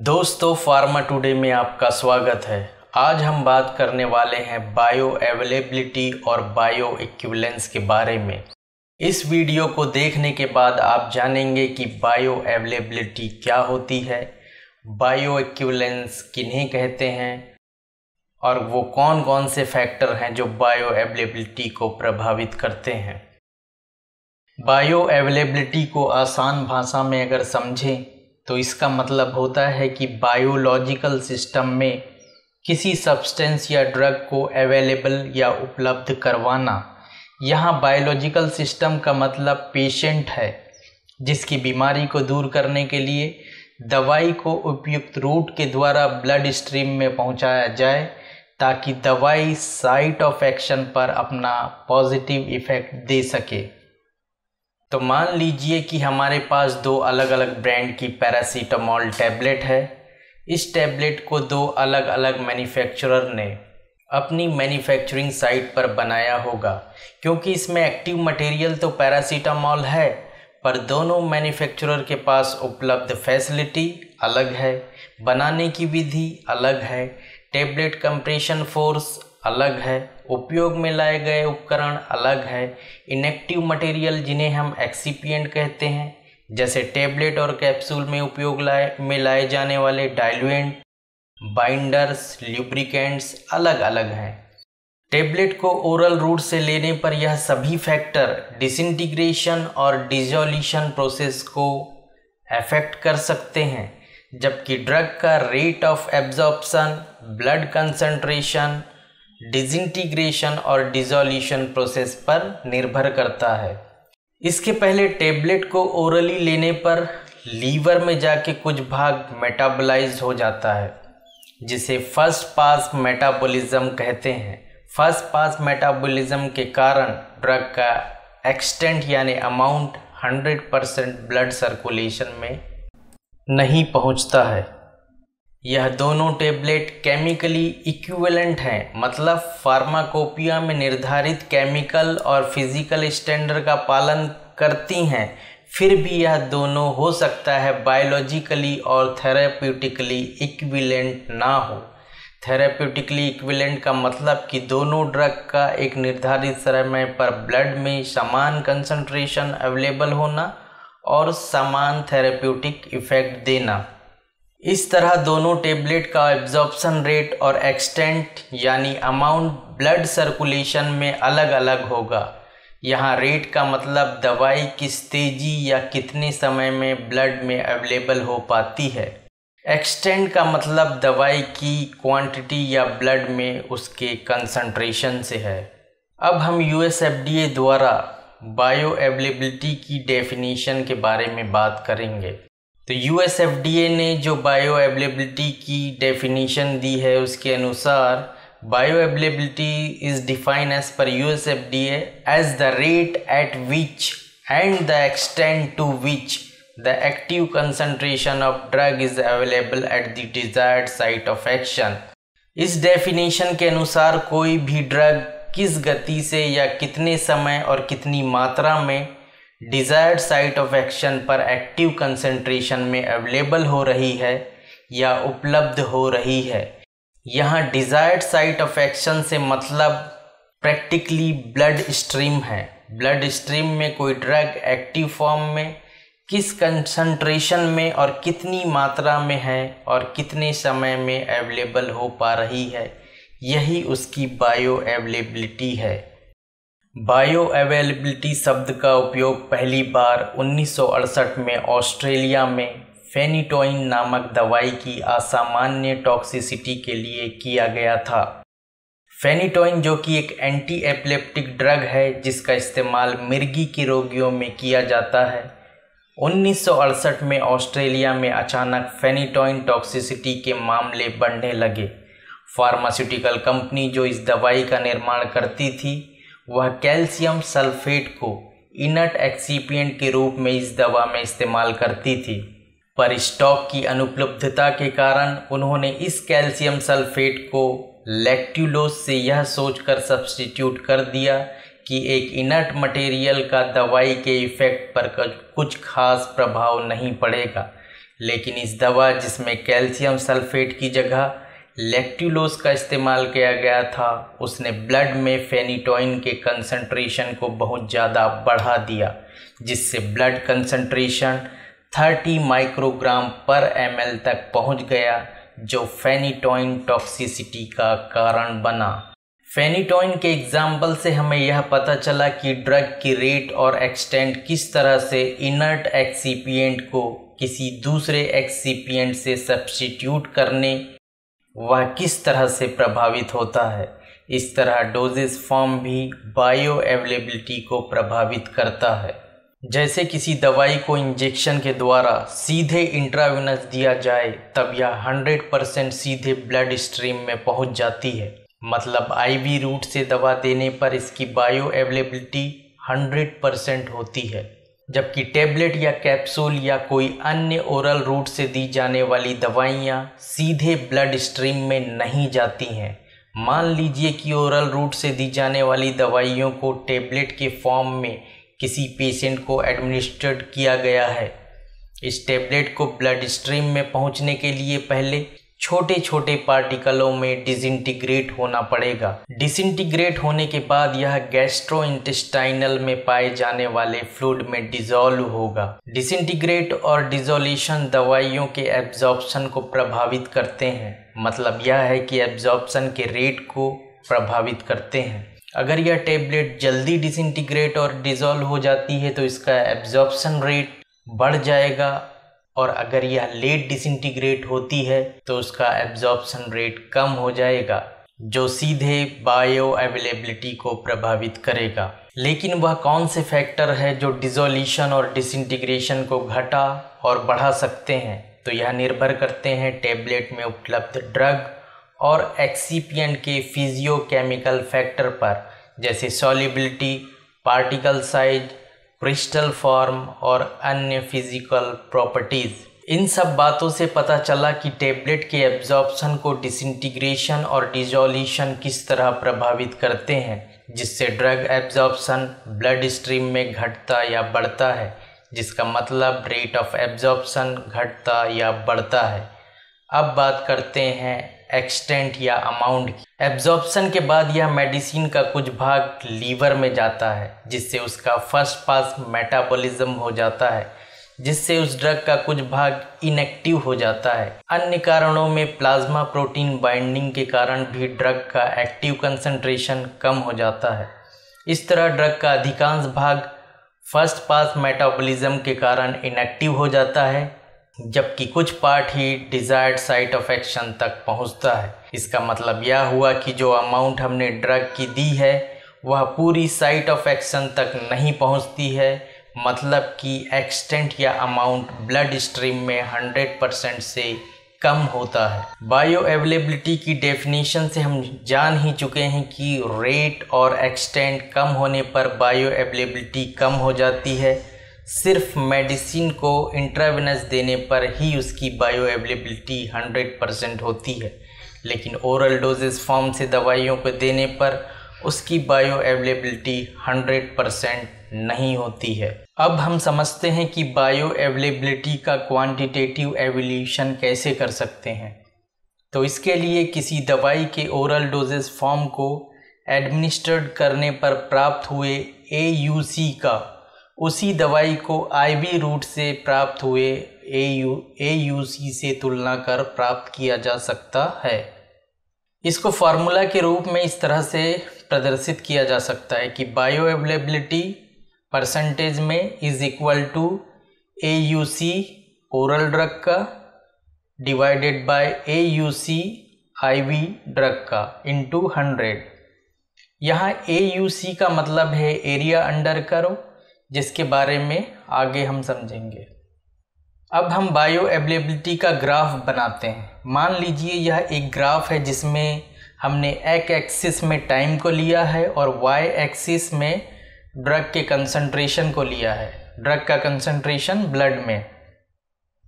दोस्तों, pharma today में आपका स्वागत है। आज हम बात करने वाले हैं बायो अवेलेबिलिटी और बायो इक्विवेलेंस के बारे में। इस वीडियो को देखने के बाद आप जानेंगे कि बायो अवेलेबिलिटी क्या होती है, बायो इक्विवेलेंस किन्हें कहते हैं और वो कौन कौन से फैक्टर हैं जो बायो अवेलेबिलिटी को प्रभावित करते हैं। बायो अवेलेबिलिटी को आसान भाषा में अगर समझें तो इसका मतलब होता है कि बायोलॉजिकल सिस्टम में किसी सब्सटेंस या ड्रग को अवेलेबल या उपलब्ध करवाना। यहाँ बायोलॉजिकल सिस्टम का मतलब पेशेंट है, जिसकी बीमारी को दूर करने के लिए दवाई को उपयुक्त रूट के द्वारा ब्लड स्ट्रीम में पहुँचाया जाए ताकि दवाई साइट ऑफ एक्शन पर अपना पॉजिटिव इफ़ेक्ट दे सके। तो मान लीजिए कि हमारे पास दो अलग अलग ब्रांड की पैरासीटामोल टैबलेट है। इस टैबलेट को दो अलग अलग मैन्युफैक्चरर ने अपनी मैन्युफैक्चरिंग साइट पर बनाया होगा, क्योंकि इसमें एक्टिव मटेरियल तो पैरासीटामोल है, पर दोनों मैन्युफैक्चरर के पास उपलब्ध फैसिलिटी अलग है, बनाने की विधि अलग है, टैबलेट कंप्रेशन फोर्स अलग है, उपयोग में लाए गए उपकरण अलग है, इनएक्टिव मटेरियल जिन्हें हम एक्सिपिएंट कहते हैं, जैसे टैबलेट और कैप्सूल में उपयोग में लाए जाने वाले डाइल्यूएंट, बाइंडर्स, ल्यूब्रिकेंट्स अलग अलग हैं। टैबलेट को ओरल रूट से लेने पर यह सभी फैक्टर डिसइंटीग्रेशन और डिसोल्यूशन प्रोसेस को अफेक्ट कर सकते हैं, जबकि ड्रग का rate of absorption, blood concentration, disintegration और डिसोल्यूशन प्रोसेस पर निर्भर करता है। इसके पहले टैबलेट को ओरली लेने पर लीवर में जाके कुछ भाग मेटाबोलाइज हो जाता है, जिसे फर्स्ट पास मेटाबॉलिज्म कहते हैं। फर्स्ट पास मेटाबॉलिज्म के कारण ड्रग का एक्सटेंट यानी अमाउंट 100% ब्लड सर्कुलेशन में नहीं पहुंचता है। यह दोनों टैबलेट केमिकली इक्विवेलेंट हैं, मतलब फार्माकोपिया में निर्धारित केमिकल और फिजिकल स्टैंडर्ड का पालन करती हैं। फिर भी यह दोनों हो सकता है बायोलॉजिकली और थेरेप्यूटिकली इक्विवेलेंट ना हो। थेरेप्यूटिकली इक्विवेलेंट का मतलब कि दोनों ड्रग का एक निर्धारित समय पर ब्लड में समान कंसंट्रेशन अवेलेबल होना और समान थेरेप्यूटिक इफेक्ट देना। इस तरह दोनों टैबलेट का एब्जॉर्प्शन रेट और एक्सटेंट यानी अमाउंट ब्लड सर्कुलेशन में अलग अलग होगा। यहाँ रेट का मतलब दवाई किस तेजी या कितने समय में ब्लड में अवेलेबल हो पाती है। एक्सटेंट का मतलब दवाई की क्वांटिटी या ब्लड में उसके कंसंट्रेशन से है। अब हम यूएस एफडीए द्वारा बायो अवेलेबिलिटी की डेफिनेशन के बारे में बात करेंगे। तो यूएस एफडीए ने जो बायो अवेलेबिलिटी की डेफिनेशन दी है, उसके अनुसार bioavailability is defined as per US FDA as the rate at which and the extent to which the active concentration of drug is available at the desired site of action. इस definition के अनुसार कोई भी drug किस गति से या कितने समय और कितनी मात्रा में डिजायर्ड साइट ऑफ एक्शन पर एक्टिव कंसंट्रेशन में अवेलेबल हो रही है या उपलब्ध हो रही है। यहाँ डिजायर्ड साइट ऑफ एक्शन से मतलब प्रैक्टिकली ब्लड स्ट्रीम है। ब्लड स्ट्रीम में कोई ड्रग एक्टिव फॉर्म में किस कंसंट्रेशन में और कितनी मात्रा में है और कितने समय में अवेलेबल हो पा रही है, यही उसकी बायो अवेलेबिलिटी है। बायो अवेलेबिलिटी शब्द का उपयोग पहली बार 1968 में ऑस्ट्रेलिया में फेनिटोइन नामक दवाई की असामान्य टॉक्सिसिटी के लिए किया गया था। फेनिटोइन जो कि एक एंटी एपिलेप्टिक ड्रग है, जिसका इस्तेमाल मिर्गी के रोगियों में किया जाता है। 1968 में ऑस्ट्रेलिया में अचानक फेनिटोइन टॉक्सिसिटी के मामले बढ़ने लगे। फार्मास्यूटिकल कंपनी जो इस दवाई का निर्माण करती थी, वह कैल्शियम सल्फेट को इनर्ट एक्सिपिएंट के रूप में इस दवा में इस्तेमाल करती थी, पर स्टॉक की अनुपलब्धता के कारण उन्होंने इस कैल्शियम सल्फेट को लैक्टुलोज से यह सोचकर सब्स्टिट्यूट कर दिया कि एक इनर्ट मटेरियल का दवाई के इफेक्ट पर कुछ खास प्रभाव नहीं पड़ेगा, लेकिन इस दवा जिसमें कैल्शियम सल्फेट की जगह लैक्टुलोज का इस्तेमाल किया गया था, उसने ब्लड में फेनिटोइन के कंसंट्रेशन को बहुत ज़्यादा बढ़ा दिया, जिससे ब्लड कंसंट्रेशन 30 माइक्रोग्राम पर ml तक पहुंच गया, जो फेनिटोइन टॉक्सिसिटी का कारण बना। फेनिटोइन के एग्जाम्पल से हमें यह पता चला कि ड्रग की रेट और एक्सटेंट किस तरह से इनर्ट एक्सिपिएंट को किसी दूसरे एक्सिपिएंट से सब्स्टिट्यूट करने वह किस तरह से प्रभावित होता है। इस तरह डोजेस फॉर्म भी बायो अवेलेबिलिटी को प्रभावित करता है। जैसे किसी दवाई को इंजेक्शन के द्वारा सीधे इंट्रावेनस दिया जाए तब यह 100% सीधे ब्लड स्ट्रीम में पहुंच जाती है, मतलब आईवी रूट से दवा देने पर इसकी बायो अवेलेबिलिटी 100% होती है, जबकि टेबलेट या कैप्सूल या कोई अन्य ओरल रूट से दी जाने वाली दवाइयाँ सीधे ब्लड स्ट्रीम में नहीं जाती हैं। मान लीजिए कि ओरल रूट से दी जाने वाली दवाइयों को टेबलेट के फॉर्म में किसी पेशेंट को एडमिनिस्ट्रेट किया गया है। इस टेबलेट को ब्लड स्ट्रीम में पहुंचने के लिए पहले छोटे छोटे पार्टिकलों में डिसइंटीग्रेट होना पड़ेगा। डिसइंटीग्रेट होने के बाद यह गैस्ट्रोइंटेस्टाइनल में पाए जाने वाले फ्लूइड में डिसॉल्व होगा। डिसइंटीग्रेट और डिसोल्यूशन दवाइयों के एब्जॉर्प्शन को प्रभावित करते हैं, मतलब यह है कि एब्जॉर्प्शन के रेट को प्रभावित करते हैं। अगर यह टेबलेट जल्दी डिसइंटीग्रेट और डिसॉल्व हो जाती है तो इसका एब्जॉर्प्शन रेट बढ़ जाएगा, और अगर यह लेट डिसइंटीग्रेट होती है तो उसका एब्जॉर्प्शन रेट कम हो जाएगा, जो सीधे बायो अवेलेबिलिटी को प्रभावित करेगा। लेकिन वह कौन से फैक्टर है जो डिसोल्यूशन और डिसइंटीग्रेशन को घटा और बढ़ा सकते हैं? तो यह निर्भर करते हैं टेबलेट में उपलब्ध ड्रग और एक्सिपिएंट के फिजियोकेमिकल फैक्टर पर, जैसे solubility, particle size, crystal form और अन्य फिजिकल प्रॉपर्टीज़। इन सब बातों से पता चला कि टेबलेट के एब्जॉर्प्शन को डिसइंटीग्रेशन और डिसोल्यूशन किस तरह प्रभावित करते हैं, जिससे ड्रग एब्जॉर्प्शन ब्लड स्ट्रीम में घटता या बढ़ता है, जिसका मतलब रेट ऑफ एब्जॉर्प्शन घटता या बढ़ता है। अब बात करते हैं एक्सटेंट या अमाउंट की। एब्जॉर्प्शन के बाद यह मेडिसिन का कुछ भाग लीवर में जाता है, जिससे उसका फर्स्ट पास मेटाबॉलिज्म हो जाता है, जिससे उस ड्रग का कुछ भाग इनएक्टिव हो जाता है। अन्य कारणों में प्लाज्मा प्रोटीन बाइंडिंग के कारण भी ड्रग का एक्टिव कंसंट्रेशन कम हो जाता है। इस तरह ड्रग का अधिकांश भाग फर्स्ट पास मेटाबॉलिज्म के कारण इनएक्टिव हो जाता है, जबकि कुछ part he desired site of action तक पहुंचता है। इसका मतलब यह हुआ कि जो अमाउंट हमने ड्रग की दी है वह पूरी साइट ऑफ एक्शन तक नहीं पहुंचती है, मतलब कि एक्सटेंट या अमाउंट ब्लड स्ट्रीम में 100% से कम होता है। बायो अवेलेबिलिटी की डेफिनेशन से हम जान ही चुके हैं कि रेट और एक्सटेंट कम होने पर बायो अवेलेबिलिटी कम हो जाती है। सिर्फ मेडिसिन को इंट्रावेनस देने पर ही उसकी बायो अवेलेबिलिटी 100% होती है, लेकिन ओरल डोजेस फॉर्म से दवाइयों को देने पर उसकी बायो अवेलेबिलिटी 100% नहीं होती है। अब हम समझते हैं कि बायो अवेलेबिलिटी का क्वांटिटेटिव एवोल्यूशन कैसे कर सकते हैं। तो इसके लिए किसी दवाई के ओरल डोजेस फॉर्म को एडमिनिस्ट्रेट करने पर प्राप्त हुए AUC का उसी दवाई को IV रूट से प्राप्त हुए AUC से तुलना कर प्राप्त किया जा सकता है। इसको फार्मूला के रूप में इस तरह से प्रदर्शित किया जा सकता है कि बायो अवेलेबिलिटी परसेंटेज में is equal to AUC oral drug का divided by AUC IV drug का इनटू 100। यहाँ AUC का मतलब है एरिया अंडर कर्व, जिसके बारे में आगे हम समझेंगे। अब हम बायो अवेलेबिलिटी का ग्राफ बनाते हैं। मान लीजिए यह एक ग्राफ है जिसमें हमने एक्स एक्सिस में टाइम को लिया है और वाई एक्सिस में ड्रग के कंसंट्रेशन को लिया है। ड्रग का कंसंट्रेशन ब्लड में।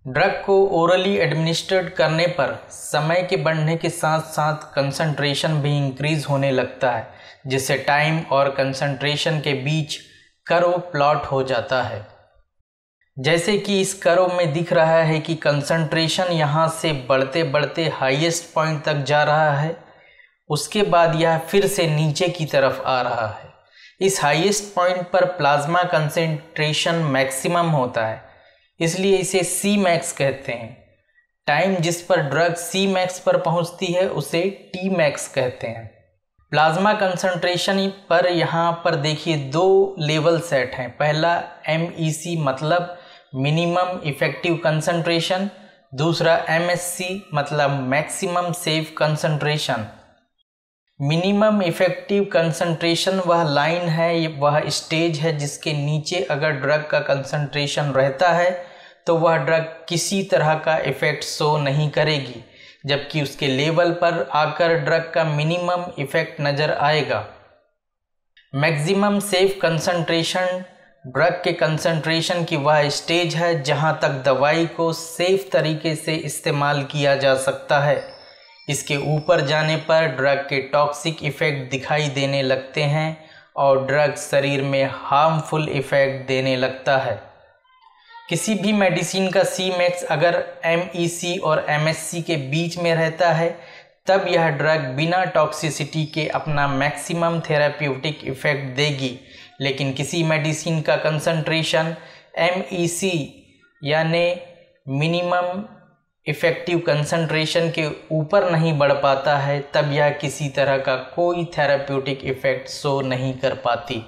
ड्रग को ओरली एडमिनिस्ट्रेट करने पर समय के बढ़ने के साथ साथ कंसंट्रेशन भी इंक्रीज होने लगता है, जिससे टाइम और कंसंट्रेशन के बीच कर्व प्लॉट हो जाता है। जैसे कि इस कर्व में दिख रहा है कि कंसंट्रेशन यहाँ से बढ़ते बढ़ते हाईएस्ट पॉइंट तक जा रहा है, उसके बाद यह फिर से नीचे की तरफ आ रहा है। इस हाईएस्ट पॉइंट पर प्लाज्मा कंसंट्रेशन मैक्सिमम होता है, इसलिए इसे सी मैक्स कहते हैं। टाइम जिस पर ड्रग सी मैक्स पर पहुंचती है उसे टी मैक्स कहते हैं। प्लाज्मा कंसंट्रेशन पर यहाँ पर देखिए दो लेवल सेट हैं। पहला MEC मतलब मिनिमम इफेक्टिव कंसंट्रेशन, दूसरा MSC मतलब maximum safe concentration. Minimum effective concentration वह लाइन है, वह स्टेज है जिसके नीचे अगर ड्रग का कंसंट्रेशन रहता है तो वह ड्रग किसी तरह का इफेक्ट शो नहीं करेगी, जबकि उसके लेवल पर आकर ड्रग का मिनिमम इफेक्ट नज़र आएगा। मैक्सिमम सेफ कंसंट्रेशन ड्रग के कंसंट्रेशन की वह स्टेज है जहां तक दवाई को सेफ तरीके से इस्तेमाल किया जा सकता है। इसके ऊपर जाने पर ड्रग के टॉक्सिक इफ़ेक्ट दिखाई देने लगते हैं और ड्रग शरीर में हार्मफुल इफ़ेक्ट देने लगता है। किसी भी मेडिसिन का Cmax अगर MEC और MSC के बीच में रहता है तब यह ड्रग बिना टॉक्सिसिटी के अपना मैक्सिमम थेराप्यूटिक इफ़ेक्ट देगी, लेकिन किसी मेडिसिन का कंसंट्रेशन MEC यानी मिनिमम इफ़ेक्टिव कंसंट्रेशन के ऊपर नहीं बढ़ पाता है तब यह किसी तरह का कोई थेराप्यूटिक इफ़ेक्ट शो नहीं कर पाती।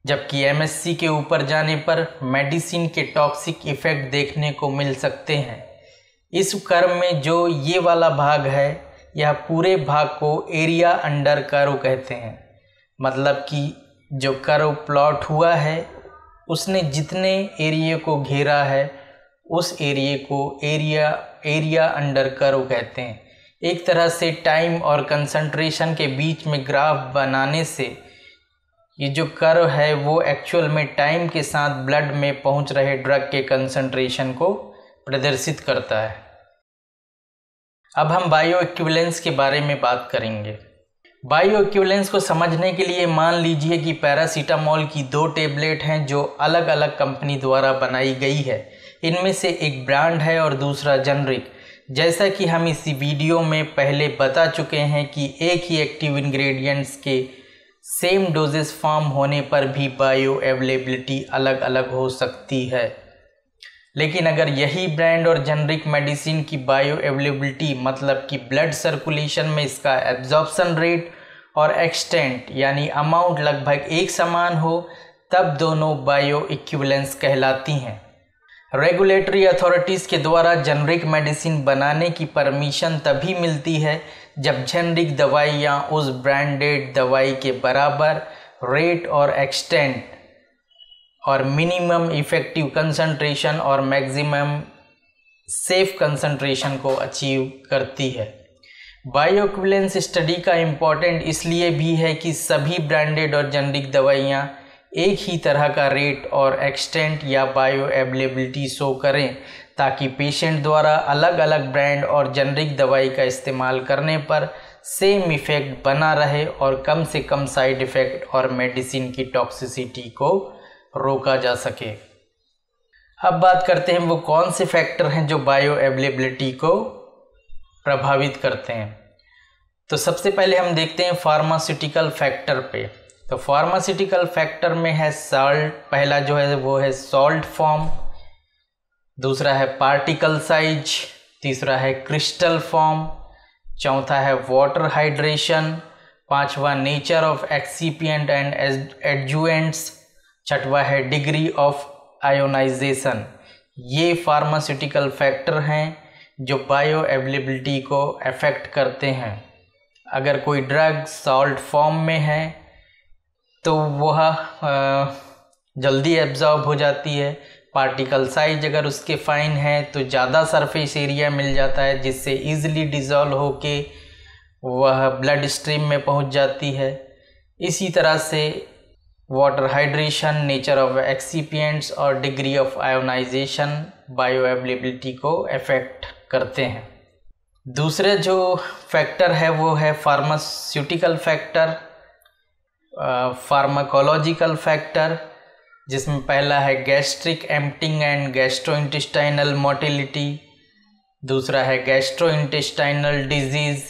जबकि MSC के ऊपर जाने पर मेडिसिन के टॉक्सिक इफ़ेक्ट देखने को मिल सकते हैं। इस कर्व में जो ये वाला भाग है यह पूरे भाग को एरिया अंडर कर्व कहते हैं। मतलब कि जो कर्व प्लॉट हुआ है उसने जितने एरिया को घेरा है उस एरिया को एरिया अंडर कर्व कहते हैं। एक तरह से टाइम और कंसंट्रेशन के बीच में ग्राफ बनाने से ये जो कर्व है वो एक्चुअल में टाइम के साथ ब्लड में पहुंच रहे ड्रग के कंसंट्रेशन को प्रदर्शित करता है। अब हम बायो इक्विवेलेंस के बारे में बात करेंगे। बायो इक्विवेलेंस को समझने के लिए मान लीजिए कि पैरासीटामोल की 2 टेबलेट हैं जो अलग अलग कंपनी द्वारा बनाई गई है। इनमें से एक ब्रांड है और दूसरा जेनरिक। जैसा कि हम इसी वीडियो में पहले बता चुके हैं कि एक ही एक्टिव इंग्रेडिएंट्स के सेम डोजेस फॉर्म होने पर भी बायो अवेलेबिलिटी अलग अलग हो सकती है। लेकिन अगर यही ब्रांड और जेनरिक मेडिसिन की बायो अवेलेबिलिटी मतलब कि ब्लड सर्कुलेशन में इसका एब्जॉर्प्शन रेट और एक्सटेंट यानी अमाउंट लगभग एक समान हो तब दोनों बायो इक्विवेलेंस कहलाती हैं। रेगुलेटरी अथॉरिटीज़ के द्वारा जेनरिक मेडिसिन बनाने की परमिशन तभी मिलती है जब जेनरिक दवाइयाँ उस ब्रांडेड दवाई के बराबर रेट और एक्सटेंट और मिनिमम इफेक्टिव कंसंट्रेशन और मैक्सिमम सेफ कंसंट्रेशन को अचीव करती है। बायो इक्विवेलेंस स्टडी का इम्पोर्टेंट इसलिए भी है कि सभी ब्रांडेड और जेनरिक दवाइयाँ एक ही तरह का रेट और एक्सटेंट या बायो अवेलेबिलिटी शो करें ताकि पेशेंट द्वारा अलग अलग ब्रांड और जेनरिक दवाई का इस्तेमाल करने पर सेम इफ़ेक्ट बना रहे और कम से कम साइड इफ़ेक्ट और मेडिसिन की टॉक्सिसिटी को रोका जा सके। अब बात करते हैं वो कौन से फैक्टर हैं जो बायो अवेलेबिलिटी को प्रभावित करते हैं। तो सबसे पहले हम देखते हैं फार्मास्यूटिकल फैक्टर पे। तो फार्मास्यूटिकल फैक्टर में है साल्ट, पहला जो है वो है सॉल्ट फॉर्म, दूसरा है पार्टिकल साइज, तीसरा है क्रिस्टल फॉर्म, चौथा है वाटर हाइड्रेशन, पांचवा नेचर ऑफ एक्सिपिएंट एंड एडजुएंट्स, छठवा है डिग्री ऑफ आयोनाइजेशन। ये फार्मास्यूटिकल फैक्टर हैं जो बायो अवेलेबिलिटी को अफेक्ट करते हैं। अगर कोई ड्रग सॉल्ट फॉर्म में है तो वह जल्दी एब्जॉर्ब हो जाती है। पार्टिकल साइज अगर उसके फाइन है तो ज़्यादा सरफेस एरिया मिल जाता है जिससे ईजिली डिज़ोल्व होके वह ब्लड स्ट्रीम में पहुंच जाती है। इसी तरह से water hydration, nature of excipients और degree of ionization bioavailability को अफेक्ट करते हैं। दूसरे जो फैक्टर है वो है फार्मास्यूटिकल फैक्टर, फार्माकोलॉजिकल फैक्टर। जिसमें पहला है gastric emptying and gastrointestinal motility, दूसरा है गैस्ट्रोइंटेस्टाइनल डिजीज़,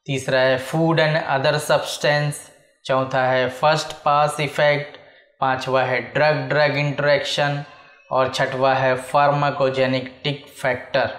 तीसरा है फूड एंड अदर सब्सटेंस, चौथा है फर्स्ट पास इफेक्ट, पांचवा है ड्रग ड्रग इंटरेक्शन और छठवा है फार्माकोजेनेटिक फैक्टर।